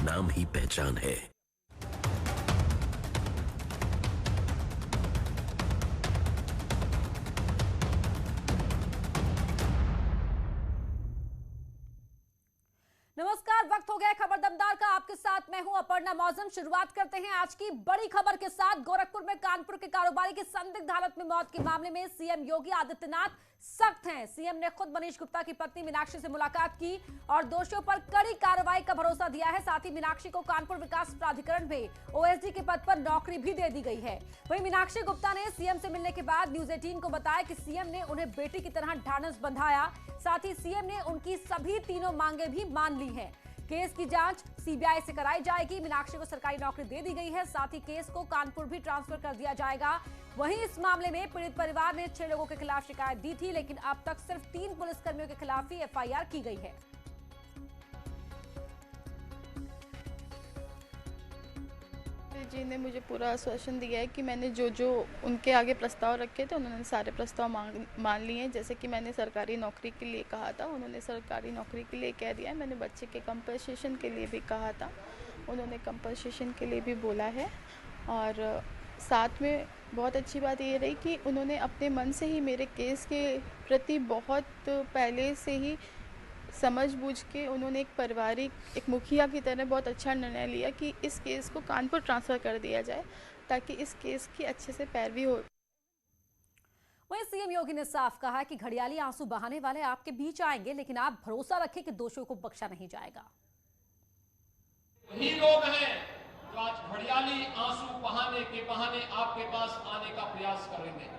नाम ही पहचान है। नमस्कार, वक्त हो गया खबर दमदार का। आपके साथ मैं हूं अपर्णा मौजम। शुरुआत करते हैं आज की बड़ी खबर के साथ। गोरखपुर में कानपुर के कारोबारी की संदिग्ध हालत में मौत के मामले में सीएम योगी आदित्यनाथ सख्त हैं। सीएम ने खुद मनीष गुप्ता की पत्नी मीनाक्षी से मुलाकात की और दोषियों पर कड़ी कार्रवाई का भरोसा दिया है। साथ ही मीनाक्षी को कानपुर विकास प्राधिकरण में ओएसडी के पद पर नौकरी भी दे दी गई है। वहीं मीनाक्षी गुप्ता ने सीएम से मिलने के बाद न्यूज 18 को बताया कि सीएम ने उन्हें बेटी की तरह ढांढस बंधाया। साथ ही सीएम ने उनकी सभी तीनों मांगे भी मान ली है। केस की जांच सीबीआई से कराई जाएगी। मीनाक्षी को सरकारी नौकरी दे दी गई है। साथ ही केस को कानपुर भी ट्रांसफर कर दिया जाएगा। वहीं इस मामले में पीड़ित परिवार ने 6 लोगों के खिलाफ शिकायत दी थी, लेकिन अब तक सिर्फ 3 पुलिसकर्मियों के खिलाफ ही एफआईआर की गई है। जी ने मुझे पूरा आश्वासन दिया है कि मैंने जो जो उनके आगे प्रस्ताव रखे थे उन्होंने सारे प्रस्ताव मान लिए हैं। जैसे कि मैंने सरकारी नौकरी के लिए कहा था, उन्होंने सरकारी नौकरी के लिए कह दिया है। मैंने बच्चे के कंपनसेशन के लिए भी कहा था, उन्होंने कंपनसेशन के लिए भी बोला है। और साथ में बहुत अच्छी बात ये रही कि उन्होंने अपने मन से ही मेरे केस के प्रति बहुत पहले से ही समझ बूझ के उन्होंने एक पारिवारिक एक मुखिया की तरह बहुत अच्छा निर्णय लिया कि इस केस को कानपुर ट्रांसफ़र कर दिया जाए ताकि इस केस की अच्छे से पैरवी हो। वहीं सीएम योगी ने साफ कहा कि घड़ियाली आंसू बहाने वाले आपके बीच आएंगे, लेकिन आप भरोसा रखें कि दोषियों को बख्शा नहीं जाएगा। वही लोग हैं जो आज घड़ियाली आंसू बहाने के बहाने आपके पास आने का प्रयास कर रहे हैं।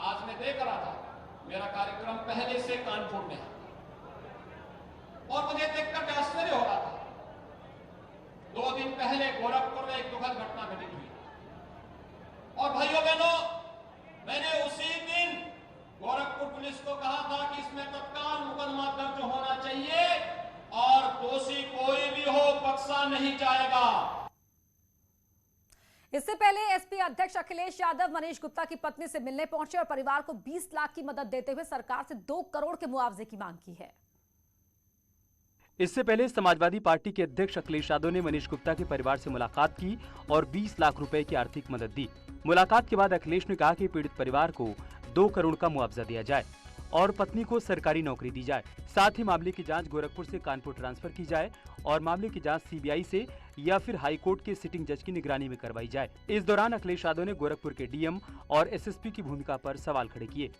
आज मैं देख रहा था, मेरा कार्यक्रम पहले से कानपुर में है और मुझे देखकर के आश्चर्य हो रहा था। 2 दिन पहले गोरखपुर में एक दुखद घटना घटित हुई और भाइयों बहनों, मैंने उसी दिन गोरखपुर पुलिस को कहा था कि इसमें तत्काल मुकदमा दर्ज होना चाहिए और दोषी कोई भी हो बख्शा नहीं जाएगा। इससे पहले एसपी अध्यक्ष अखिलेश यादव मनीष गुप्ता की पत्नी से मिलने पहुंचे और परिवार को 20 लाख की मदद देते हुए सरकार से 2 करोड़ के मुआवजे की मांग की है। इससे पहले समाजवादी पार्टी के अध्यक्ष अखिलेश यादव ने मनीष गुप्ता के परिवार से मुलाकात की और 20 लाख रुपए की आर्थिक मदद दी। मुलाकात के बाद अखिलेश ने कहा कि पीड़ित परिवार को 2 करोड़ का मुआवजा दिया जाए और पत्नी को सरकारी नौकरी दी जाए। साथ ही मामले की जांच गोरखपुर से कानपुर ट्रांसफर की जाए और मामले की जांच सीबीआई से या फिर हाईकोर्ट के सिटिंग जज की निगरानी में करवाई जाए। इस दौरान अखिलेश यादव ने गोरखपुर के डीएम और एसएसपी की भूमिका पर सवाल खड़े किए।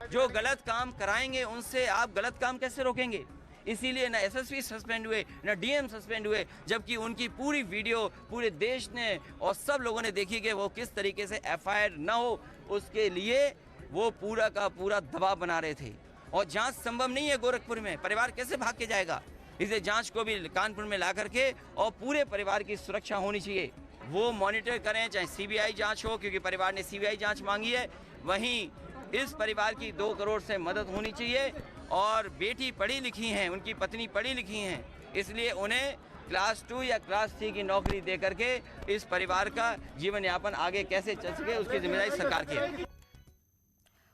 जो गलत काम कराएंगे उनसे आप गलत काम कैसे रोकेंगे? इसीलिए न एसएसपी सस्पेंड हुए न डीएम सस्पेंड हुए, जबकि उनकी पूरी वीडियो पूरे देश ने और सब लोगों ने देखी कि वो किस तरीके से एफआईआर न हो, उसके लिए वो पूरा का पूरा दबाव बना रहे थे। और जांच संभव नहीं है गोरखपुर में, परिवार कैसे भाग के जाएगा? इसे जांच को भी कानपुर में ला करके और पूरे परिवार की सुरक्षा होनी चाहिए। वो मॉनिटर करें, चाहे सीबीआई जांच हो, क्योंकि परिवार ने सीबीआई जांच मांगी है। वहीं इस परिवार की 2 करोड़ से मदद होनी चाहिए। और बेटी पढ़ी लिखी हैं, उनकी पत्नी पढ़ी लिखी हैं, इसलिए उन्हें क्लास 2 या क्लास 3 की नौकरी दे करके इस परिवार का जीवन यापन आगे कैसे चल सके, उसकी जिम्मेदारी सरकार की है।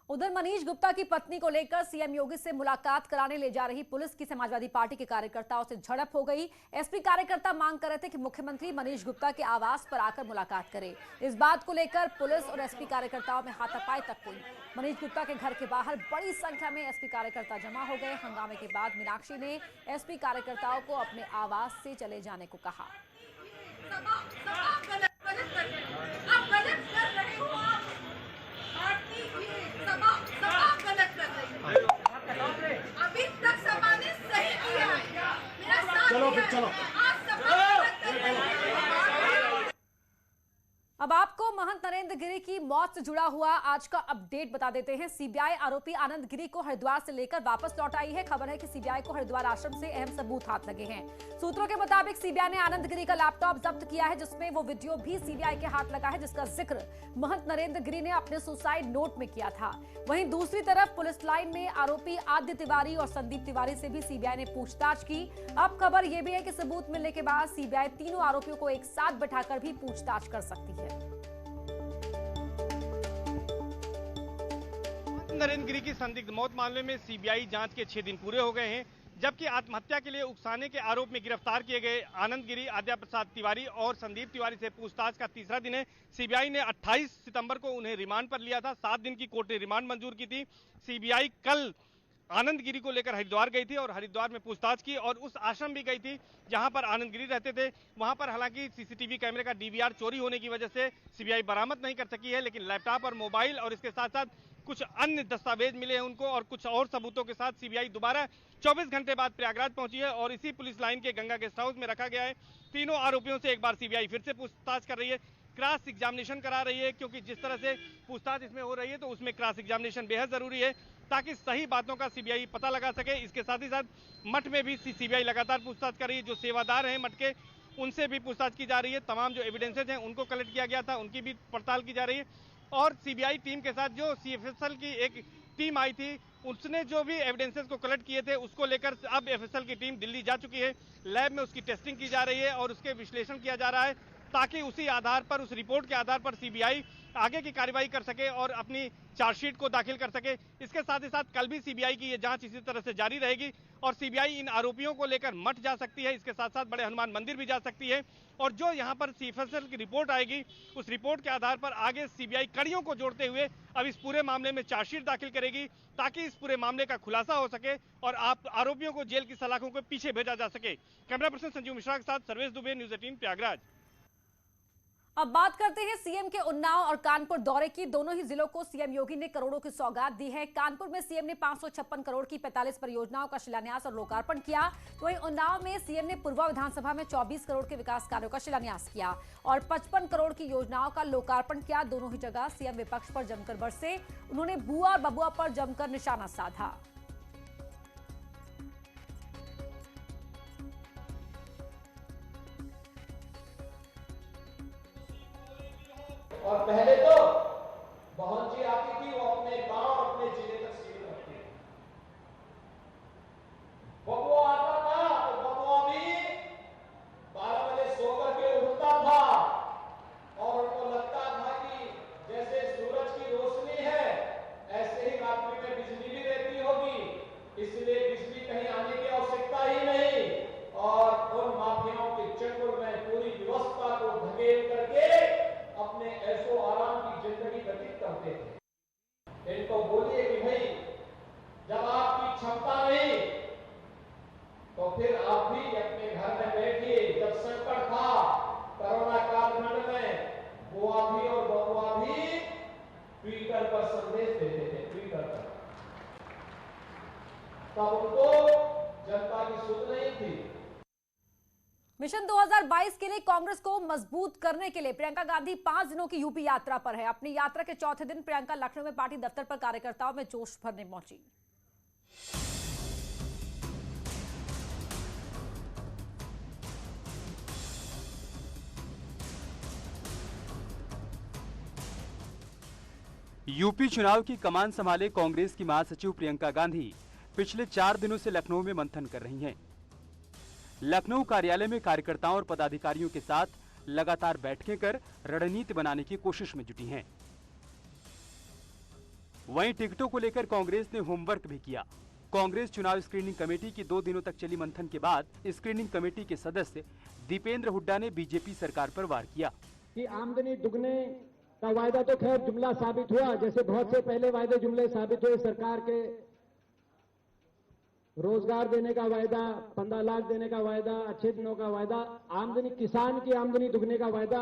उधर मनीष गुप्ता की पत्नी को लेकर सीएम योगी से मुलाकात कराने ले जा रही पुलिस की समाजवादी पार्टी के कार्यकर्ताओं से झड़प हो गई। एसपी कार्यकर्ता मांग कर रहे थे कि मुख्यमंत्री मनीष गुप्ता के आवास पर आकर मुलाकात करें। इस बात को लेकर पुलिस और एसपी कार्यकर्ताओं में हाथापाई तक हुई। मनीष गुप्ता के घर के बाहर बड़ी संख्या में एसपी कार्यकर्ता जमा हो गए। हंगामे के बाद मीनाक्षी ने एसपी कार्यकर्ताओं को अपने आवास से चले जाने को कहा। अभी तक सभा ने सही किया है, मेरा साथ चलो फिर चलो। अब आपको महंत नरेंद्र गिरी की मौत से जुड़ा हुआ आज का अपडेट बता देते हैं। सीबीआई आरोपी आनंद गिरी को हरिद्वार से लेकर वापस लौट आई है। खबर है कि सीबीआई को हरिद्वार आश्रम से अहम सबूत हाथ लगे हैं। सूत्रों के मुताबिक सीबीआई ने आनंद गिरी का लैपटॉप जब्त किया है, जिसमें वो वीडियो भी सीबीआई के हाथ लगा है, जिसका जिक्र महंत नरेंद्र गिरी ने अपने सुसाइड नोट में किया था। वहीं दूसरी तरफ पुलिस लाइन में आरोपी आदित्य तिवारी और संदीप तिवारी से भी सीबीआई ने पूछताछ की। अब खबर यह भी है कि सबूत मिलने के बाद सीबीआई तीनों आरोपियों को एक साथ बैठाकर भी पूछताछ कर सकती है। नरेंद्र गिरी की संदिग्ध मौत मामले में सीबीआई जांच के 6 दिन पूरे हो गए हैं। जबकि आत्महत्या के लिए उकसाने के आरोप में गिरफ्तार किए गए आनंद गिरी, आद्या प्रसाद तिवारी और संदीप तिवारी से पूछताछ का तीसरा दिन है। सीबीआई ने 28 सितंबर को उन्हें रिमांड पर लिया था। 7 दिन की कोर्ट ने रिमांड मंजूर की थी। सीबीआई कल आनंद गिरी को लेकर हरिद्वार गई थी और हरिद्वार में पूछताछ की और उस आश्रम भी गई थी जहां पर आनंद गिरी रहते थे। वहां पर हालांकि सीसीटीवी कैमरे का डीवीआर चोरी होने की वजह से सीबीआई बरामद नहीं कर सकी है, लेकिन लैपटॉप और मोबाइल और इसके साथ साथ कुछ अन्य दस्तावेज मिले हैं उनको और कुछ और सबूतों के साथ सीबीआई दोबारा 24 घंटे बाद प्रयागराज पहुंची है और इसी पुलिस लाइन के गंगा गेस्ट हाउस में रखा गया है। तीनों आरोपियों से एक बार सीबीआई फिर से पूछताछ कर रही है, क्रॉस एग्जामिनेशन करा रही है, क्योंकि जिस तरह से पूछताछ इसमें हो रही है तो उसमें क्रॉस एग्जामिनेशन बेहद जरूरी है ताकि सही बातों का सीबीआई पता लगा सके। इसके साथ ही साथ मठ में भी सीबीआई लगातार पूछताछ कर रही है। जो सेवादार हैं मठ के, उनसे भी पूछताछ की जा रही है। तमाम जो एविडेंसेज हैं उनको कलेक्ट किया गया था, उनकी भी पड़ताल की जा रही है। और सीबीआई टीम के साथ जो सीएफएसएल की एक टीम आई थी, उसने जो भी एविडेंसेस को कलेक्ट किए थे उसको लेकर अब एफएसएल की टीम दिल्ली जा चुकी है। लैब में उसकी टेस्टिंग की जा रही है और उसके विश्लेषण किया जा रहा है ताकि उसी आधार पर, उस रिपोर्ट के आधार पर सीबीआई आगे की कार्रवाई कर सके और अपनी चार्जशीट को दाखिल कर सके। इसके साथ ही साथ कल भी सीबीआई की ये जांच इसी तरह से जारी रहेगी और सीबीआई इन आरोपियों को लेकर मठ जा सकती है, इसके साथ साथ बड़े हनुमान मंदिर भी जा सकती है और जो यहाँ पर सीएफएसएल की रिपोर्ट आएगी उस रिपोर्ट के आधार पर आगे सीबीआई कड़ियों को जोड़ते हुए अब इस पूरे मामले में चार्जशीट दाखिल करेगी ताकि इस पूरे मामले का खुलासा हो सके और आरोपियों को जेल की सलाखों के पीछे भेजा जा सके। कैमरा पर्सन संजीव मिश्रा के साथ सर्वेश दुबे, न्यूज़ 18 प्रयागराज। अब बात करते हैं सीएम के उन्नाव और कानपुर दौरे की। दोनों ही जिलों को सीएम योगी ने करोड़ों की सौगात दी है। कानपुर में सीएम ने 556 करोड़ की 45 परियोजनाओं का शिलान्यास और लोकार्पण किया। वहीं उन्नाव में सीएम ने पूर्वा विधानसभा में 24 करोड़ के विकास कार्यों का शिलान्यास किया और 55 करोड़ की योजनाओं का लोकार्पण किया। दोनों ही जगह सीएम विपक्ष पर जमकर बरसे। उन्होंने बुआ और बबुआ पर जमकर निशाना साधा। और पहले तो बहन जी आती थी, वो अपने गांव अपने जिले तक सीमित रखती थी। बबुआ आता था तो बबुआ भी 12 बजे सोकर के उठता था और उनको लगता था कि जैसे सूरज की रोशनी है ऐसे ही रात्रि में बिजली भी रहती होगी, इसलिए बिजली कहीं आने की आवश्यकता ही नहीं। और उन माफियाओं के चक्कर में पूरी व्यवस्था को धकेल करके अपने ऐसो आराम की जिंदगी व्यतीत करते थे। इनको बोलिए कि भाई जब आपकी क्षमता नहीं तो फिर आप भी अपने घर में बैठिए। जब संकट था कोरोना कालखंड में, बुआ भी और बबुआ भी ट्विटर पर संदेश देते थे, ट्विटर पर। तब उनको जनता की सुध नहीं थी। मिशन 2022 के लिए कांग्रेस को मजबूत करने के लिए प्रियंका गांधी 5 दिनों की यूपी यात्रा पर है। अपनी यात्रा के चौथे दिन प्रियंका लखनऊ में पार्टी दफ्तर पर कार्यकर्ताओं में जोश भरने पहुंची। यूपी चुनाव की कमान संभाले कांग्रेस की महासचिव प्रियंका गांधी पिछले 4 दिनों से लखनऊ में मंथन कर रही हैं। लखनऊ कार्यालय में कार्यकर्ताओं और पदाधिकारियों के साथ लगातार बैठकें कर रणनीति बनाने की कोशिश में जुटी हैं। वहीं टिकटों को लेकर कांग्रेस ने होमवर्क भी किया। कांग्रेस चुनाव स्क्रीनिंग कमेटी की 2 दिनों तक चली मंथन के बाद स्क्रीनिंग कमेटी के सदस्य दीपेंद्र हुड्डा ने बीजेपी सरकार पर वार किया कि आमदनी दुगने का वायदा तो खैर जुमला साबित हुआ, जैसे बहुत से पहले वायदे जुमले साबित हुए। सरकार के रोजगार देने का वायदा, 15 लाख देने का वायदा, अच्छे दिनों का वायदा, आमदनी, किसान की आमदनी दुगने का वायदा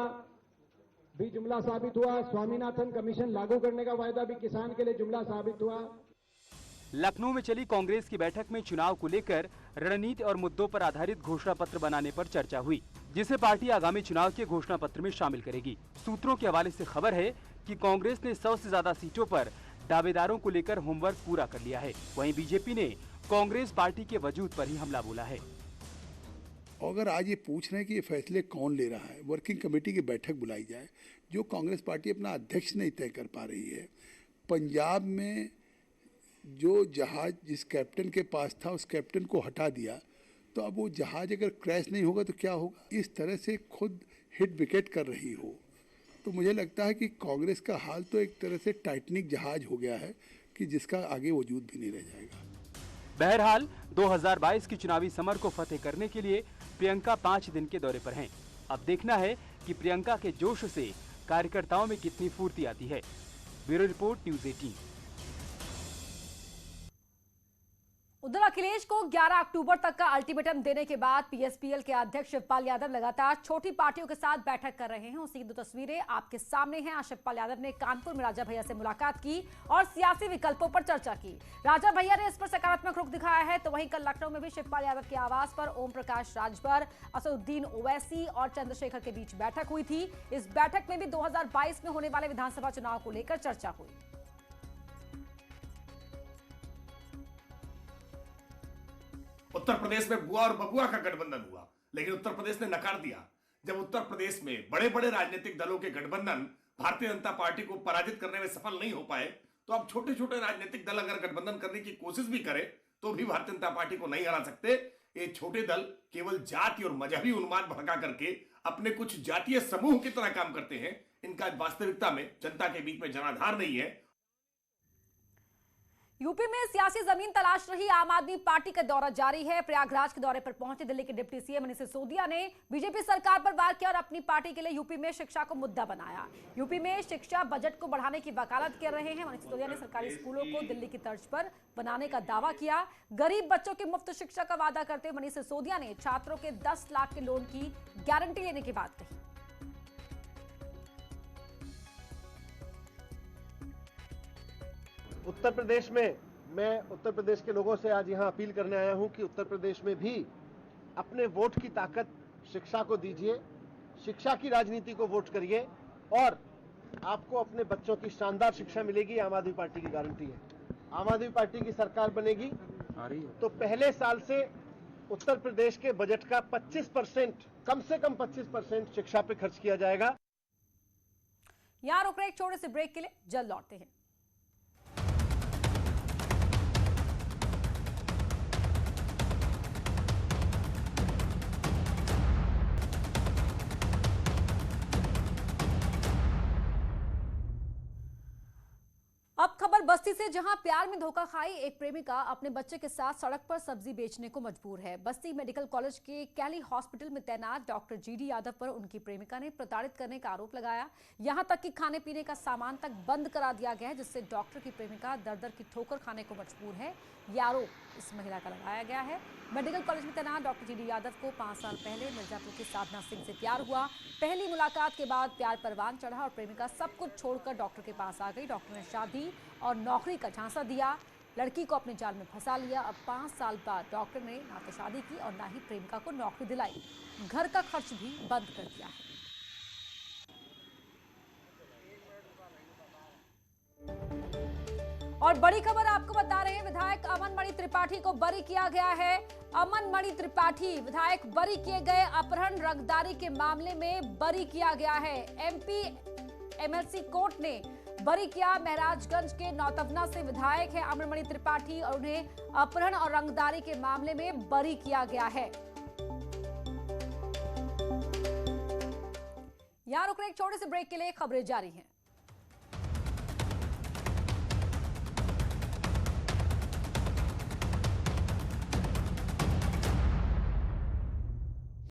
भी जुमला साबित हुआ। स्वामीनाथन कमीशन लागू करने का वायदा भी किसान के लिए जुमला साबित हुआ। लखनऊ में चली कांग्रेस की बैठक में चुनाव को लेकर रणनीति और मुद्दों पर आधारित घोषणा पत्र बनाने पर चर्चा हुई, जिसे पार्टी आगामी चुनाव के घोषणा पत्र में शामिल करेगी। सूत्रों के हवाले से खबर है कि कांग्रेस ने 100 से ज्यादा सीटों पर दावेदारों को लेकर होमवर्क पूरा कर लिया है। वहीं बीजेपी ने कांग्रेस पार्टी के वजूद पर ही हमला बोला है। अगर आज ये पूछ रहे हैं कि ये फैसले कौन ले रहा है, वर्किंग कमेटी की बैठक बुलाई जाए, जो कांग्रेस पार्टी अपना अध्यक्ष नहीं तय कर पा रही है। पंजाब में जो जहाज जिस कैप्टन के पास था उस कैप्टन को हटा दिया, तो अब वो जहाज अगर क्रैश नहीं होगा तो क्या होगा। इस तरह से खुद हिट विकेट कर रही हो तो मुझे लगता है कि कांग्रेस का हाल तो एक तरह से टाइटैनिक जहाज हो गया है कि जिसका आगे वजूद भी नहीं रह जाएगा। बहरहाल 2022 की चुनावी समर को फतेह करने के लिए प्रियंका 5 दिन के दौरे पर हैं। अब देखना है कि प्रियंका के जोश से कार्यकर्ताओं में कितनी फुर्ती आती है। Bureau report, news 18। उधर अखिलेश को 11 अक्टूबर तक का अल्टीमेटम देने के बाद पीएसपीएल के अध्यक्ष शिवपाल यादव लगातार छोटी पार्टियों के साथ बैठक कर रहे हैं। उसी 2 तस्वीरें आपके सामने हैं। आज शिवपाल यादव ने कानपुर में राजा भैया से मुलाकात की और सियासी विकल्पों पर चर्चा की। राजा भैया ने इस पर सकारात्मक रुख दिखाया है, तो वहीं कल लखनऊ में भी शिवपाल यादव के आवास पर ओम प्रकाश राजभर, असदुद्दीन ओवैसी और चंद्रशेखर के बीच बैठक हुई थी। इस बैठक में भी 2022 में होने वाले विधानसभा चुनाव को लेकर चर्चा हुई। उत्तर प्रदेश में बुआ और बबुआ का गठबंधन हुआ, लेकिन उत्तर प्रदेश ने नकार दिया। जब उत्तर प्रदेश में बड़े बड़े राजनीतिक दलों के गठबंधन भारतीय जनता पार्टी को पराजित करने में सफल नहीं हो पाए, तो अब छोटे छोटे राजनीतिक दल अगर गठबंधन करने की कोशिश भी करे तो भी भारतीय जनता पार्टी को नहीं हरा सकते। ये छोटे दल केवल जाति और मजहबी उन्माद भड़का करके अपने कुछ जातीय समूह की तरह काम करते हैं। इनका वास्तविकता में जनता के बीच में जनाधार नहीं है। यूपी में सियासी जमीन तलाश रही आम आदमी पार्टी का दौरा जारी है। प्रयागराज के दौरे पर पहुंचे दिल्ली के डिप्टी सीएम मनीष सिसोदिया ने बीजेपी सरकार पर वार किया और अपनी पार्टी के लिए यूपी में शिक्षा को मुद्दा बनाया। यूपी में शिक्षा बजट को बढ़ाने की वकालत कर रहे हैं। मनीष सिसोदिया ने सरकारी स्कूलों को दिल्ली की तर्ज पर बनाने का दावा किया। गरीब बच्चों की मुफ्त शिक्षा का वादा करते हुए मनीष सिसोदिया ने छात्रों के 10 लाख के लोन की गारंटी लेने की बात कही। उत्तर प्रदेश में मैं उत्तर प्रदेश के लोगों से आज यहाँ अपील करने आया हूँ कि उत्तर प्रदेश में भी अपने वोट की ताकत शिक्षा को दीजिए, शिक्षा की राजनीति को वोट करिए और आपको अपने बच्चों की शानदार शिक्षा मिलेगी। आम आदमी पार्टी की गारंटी है। आम आदमी पार्टी की सरकार बनेगी तो पहले साल से उत्तर प्रदेश के बजट का 25%, कम से कम 25% शिक्षा पे खर्च किया जाएगा। यहाँ रुक रहे एक छोटे से ब्रेक के लिए, जल्द लौटते हैं। अब खबर बस्ती से, जहां प्यार में धोखा खाई एक प्रेमिका अपने बच्चे के साथ सड़क पर सब्जी बेचने को मजबूर है। बस्ती मेडिकल कॉलेज के कैली हॉस्पिटल में तैनात डॉक्टर जीडी यादव पर उनकी प्रेमिका ने प्रताड़ित करने का आरोप लगाया। यहां तक कि खाने पीने का सामान तक बंद करा दिया गया है, जिससे डॉक्टर की प्रेमिका दर दर की ठोकर खाने को मजबूर है। यह आरोप इस महिला का लगाया गया है। मेडिकल कॉलेज में तैनात डॉक्टर जीडी यादव को 5 साल पहले मिर्जापुर की साधना सिंह से प्यार हुआ। पहली मुलाकात के बाद प्यार परवान चढ़ा और प्रेमिका सब कुछ छोड़कर डॉक्टर के पास आ गई। डॉक्टर ने शादी और नौकरी का झांसा दिया, लड़की को अपने जाल में फंसा लिया। अब 5 साल बाद डॉक्टर ने ना तो शादी की और ना ही प्रेमिका को नौकरी दिलाई, घर का खर्च भी बंद कर दिया है। और बड़ी खबर आपको बता रहे हैं, विधायक अमन मणि त्रिपाठी को बरी किया गया है। अमन मणि त्रिपाठी विधायक बरी किए गए। अपहरण रंगदारी के मामले में बरी किया गया है। एमपी एमएलसी कोर्ट ने बरी किया। महराजगंज के नौतवना से विधायक है अमन मणि त्रिपाठी और उन्हें अपहरण और रंगदारी के मामले में बरी किया गया है। यहां रुक रहे एक छोटे से ब्रेक के लिए, खबरें जारी हैं।